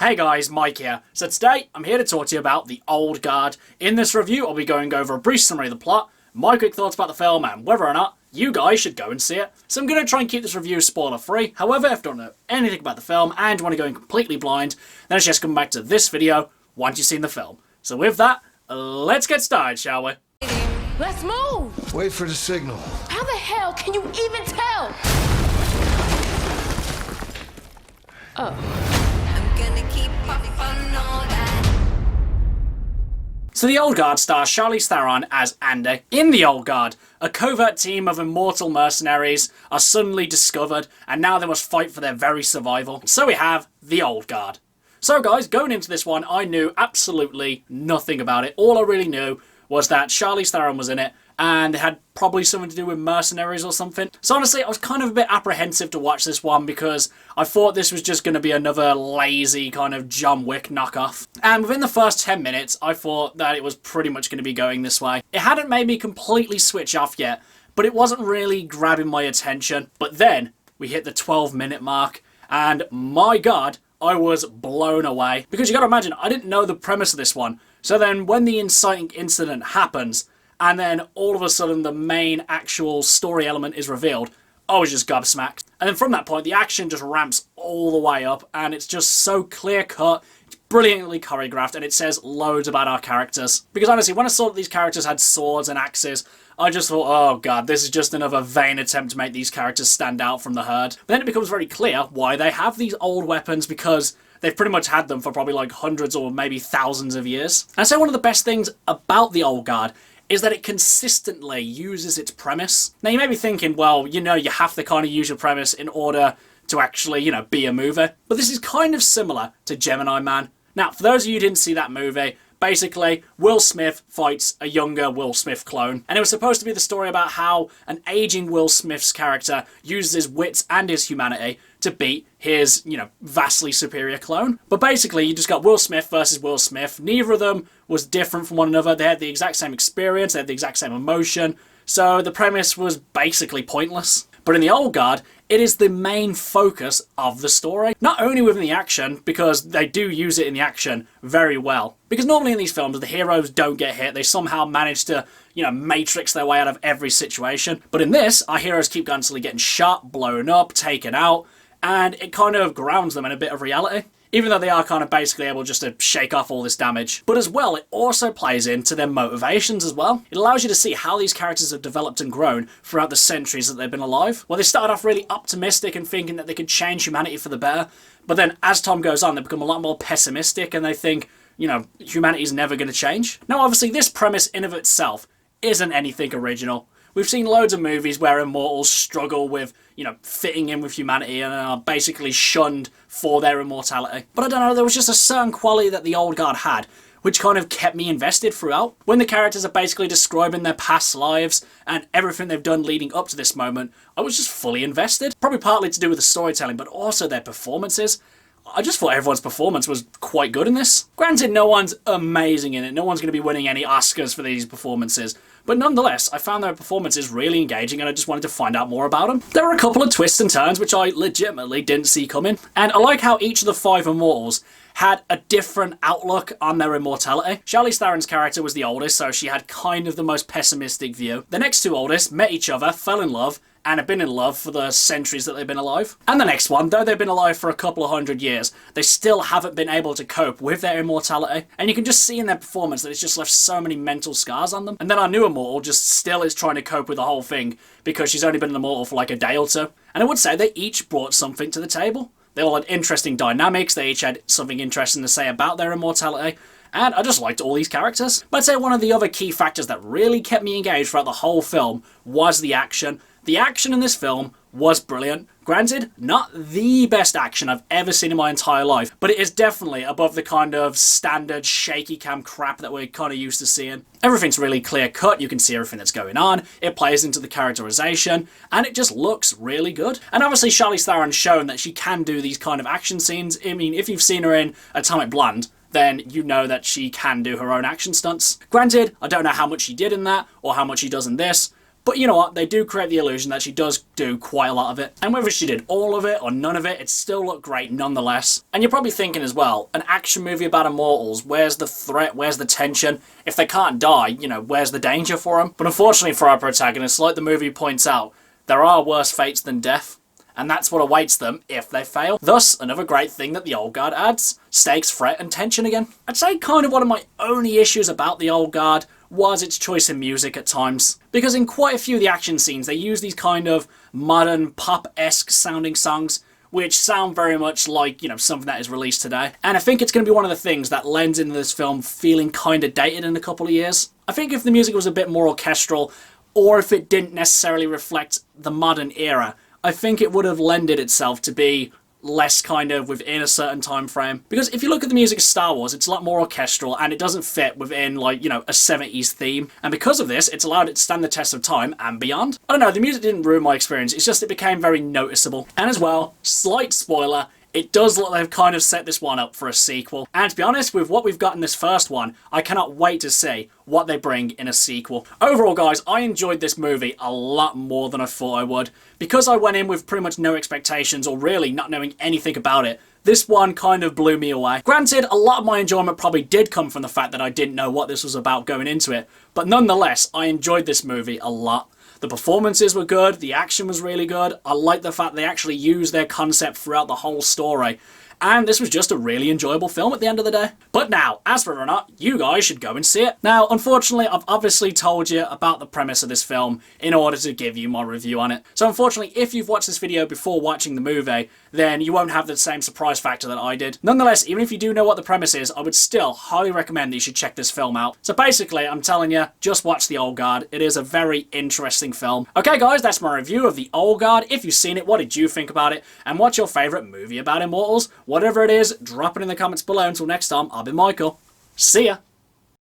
Hey guys, Mike here. So today, I'm here to talk to you about The Old Guard. In this review, I'll be going over a brief summary of the plot, my quick thoughts about the film, and whether or not you guys should go and see it. So I'm going to try and keep this review spoiler-free. However, if you don't know anything about the film and want to go in completely blind, then it's just come back to this video once you've seen the film. So with that, let's get started, shall we? Let's move! Wait for the signal. How the hell can you even tell? I'm gonna keep up on all that. So The Old Guard stars Charlize Theron as Andy. In The Old Guard, a covert team of immortal mercenaries are suddenly discovered, and now they must fight for their very survival. So we have The Old Guard. So guys, going into this one, I knew absolutely nothing about it. All I really knew was that Charlize Theron was in it, and it had probably something to do with mercenaries or something. So honestly, I was kind of a bit apprehensive to watch this one because I thought this was just going to be another lazy kind of John Wick knockoff. And within the first 10 minutes, I thought that it was pretty much going to be going this way. It hadn't made me completely switch off yet, but it wasn't really grabbing my attention. But then we hit the 12-minute mark, and my God, I was blown away. Because you got to imagine, I didn't know the premise of this one. So then when the inciting incident happens, and then all of a sudden the main actual story element is revealed, I was just gobsmacked. And then from that point, the action just ramps all the way up, and it's just so clear-cut, it's brilliantly choreographed, and it says loads about our characters. Because honestly, when I saw that these characters had swords and axes, I just thought, oh god, this is just another vain attempt to make these characters stand out from the herd. But then it becomes very clear why they have these old weapons, because they've pretty much had them for probably like hundreds or maybe thousands of years. And I'd say one of the best things about The Old Guard is that it consistently uses its premise. Now you may be thinking, well, you know, you have to kind of use your premise in order to actually, you know, be a movie. But this is kind of similar to Gemini Man. Now, for those of you who didn't see that movie, basically, Will Smith fights a younger Will Smith clone. And it was supposed to be the story about how an aging Will Smith's character uses his wits and his humanity to beat his, you know, vastly superior clone. But basically, you just got Will Smith versus Will Smith. Neither of them was different from one another. They had the exact same experience, they had the exact same emotion. So the premise was basically pointless. But in The Old Guard, it is the main focus of the story. Not only within the action, because they do use it in the action very well. Because normally in these films, the heroes don't get hit. They somehow manage to, you know, matrix their way out of every situation. But in this, our heroes keep constantly getting shot, blown up, taken out, and it kind of grounds them in a bit of reality. Even though they are kind of basically able just to shake off all this damage. But as well, it also plays into their motivations as well. It allows you to see how these characters have developed and grown throughout the centuries that they've been alive. Well, they started off really optimistic and thinking that they could change humanity for the better. But then as time goes on, they become a lot more pessimistic and they think, you know, humanity's never going to change. Now, obviously, this premise in of itself isn't anything original. We've seen loads of movies where immortals struggle with, you know, fitting in with humanity and are basically shunned for their immortality. But I don't know, there was just a certain quality that The Old Guard had, which kind of kept me invested throughout. When the characters are basically describing their past lives and everything they've done leading up to this moment, I was just fully invested. Probably partly to do with the storytelling, but also their performances. I just thought everyone's performance was quite good in this. Granted, no one's amazing in it. No one's going to be winning any Oscars for these performances. But nonetheless, I found their performances really engaging and I just wanted to find out more about them. There were a couple of twists and turns which I legitimately didn't see coming. And I like how each of the 5 immortals had a different outlook on their immortality. Charlize Theron's character was the oldest, so she had kind of the most pessimistic view. The next 2 oldest met each other, fell in love, and have been in love for the centuries that they've been alive. And the next one, though they've been alive for a couple of hundred years, they still haven't been able to cope with their immortality. And you can just see in their performance that it's just left so many mental scars on them. And then our new immortal just still is trying to cope with the whole thing because she's only been an immortal for like a day or two. And I would say they each brought something to the table. They all had interesting dynamics, they each had something interesting to say about their immortality. And I just liked all these characters. But I'd say one of the other key factors that really kept me engaged throughout the whole film was the action. The action in this film was brilliant. Granted, not the best action I've ever seen in my entire life, but it is definitely above the kind of standard shaky cam crap that we're kind of used to seeing. Everything's really clear cut, you can see everything that's going on, it plays into the characterization, and it just looks really good. And obviously Charlize Theron's shown that she can do these kind of action scenes. I mean, if you've seen her in Atomic Blonde, then you know that she can do her own action stunts. Granted, I don't know how much she did in that, or how much she does in this, But you know what, they do create the illusion that she does do quite a lot of it. And whether she did all of it or none of it, it still looked great nonetheless. And you're probably thinking as well, an action movie about immortals, where's the threat, where's the tension? If they can't die, you know, where's the danger for them? But unfortunately for our protagonists, like the movie points out, there are worse fates than death. And that's what awaits them if they fail. Thus, another great thing that the Old Guard adds, stakes, threat, and tension again. I'd say kind of one of my only issues about the Old Guard was its choice in music at times. Because in quite a few of the action scenes, they use these kind of modern, pop-esque sounding songs, which sound very much like, you know, something that is released today. And I think it's going to be one of the things that lends into this film feeling kind of dated in a couple of years. I think if the music was a bit more orchestral, or if it didn't necessarily reflect the modern era, I think it would have lended itself to be less kind of within a certain time frame. Because if you look at the music of Star Wars, it's a lot more orchestral and it doesn't fit within, like, you know, a 70s theme. And because of this, it's allowed it to stand the test of time and beyond. I don't know, the music didn't ruin my experience, it's just it became very noticeable. And as well, slight spoiler, it does look like they've kind of set this one up for a sequel. And to be honest, with what we've got in this first one, I cannot wait to see what they bring in a sequel. Overall, guys, I enjoyed this movie a lot more than I thought I would. Because I went in with pretty much no expectations, or really not knowing anything about it, this one kind of blew me away. Granted, a lot of my enjoyment probably did come from the fact that I didn't know what this was about going into it, but nonetheless, I enjoyed this movie a lot. The performances were good, the action was really good, I liked the fact they actually used their concept throughout the whole story, and this was just a really enjoyable film at the end of the day. But now, as for whether or not, you guys should go and see it. Now, unfortunately, I've obviously told you about the premise of this film in order to give you my review on it. So unfortunately, if you've watched this video before watching the movie, then you won't have the same surprise factor that I did. Nonetheless, even if you do know what the premise is, I would still highly recommend that you should check this film out. So basically, I'm telling you, just watch The Old Guard. It is a very interesting film. Okay guys, that's my review of The Old Guard. If you've seen it, what did you think about it? And what's your favourite movie about immortals? Whatever it is, drop it in the comments below. Until next time, I've been Michael. See ya!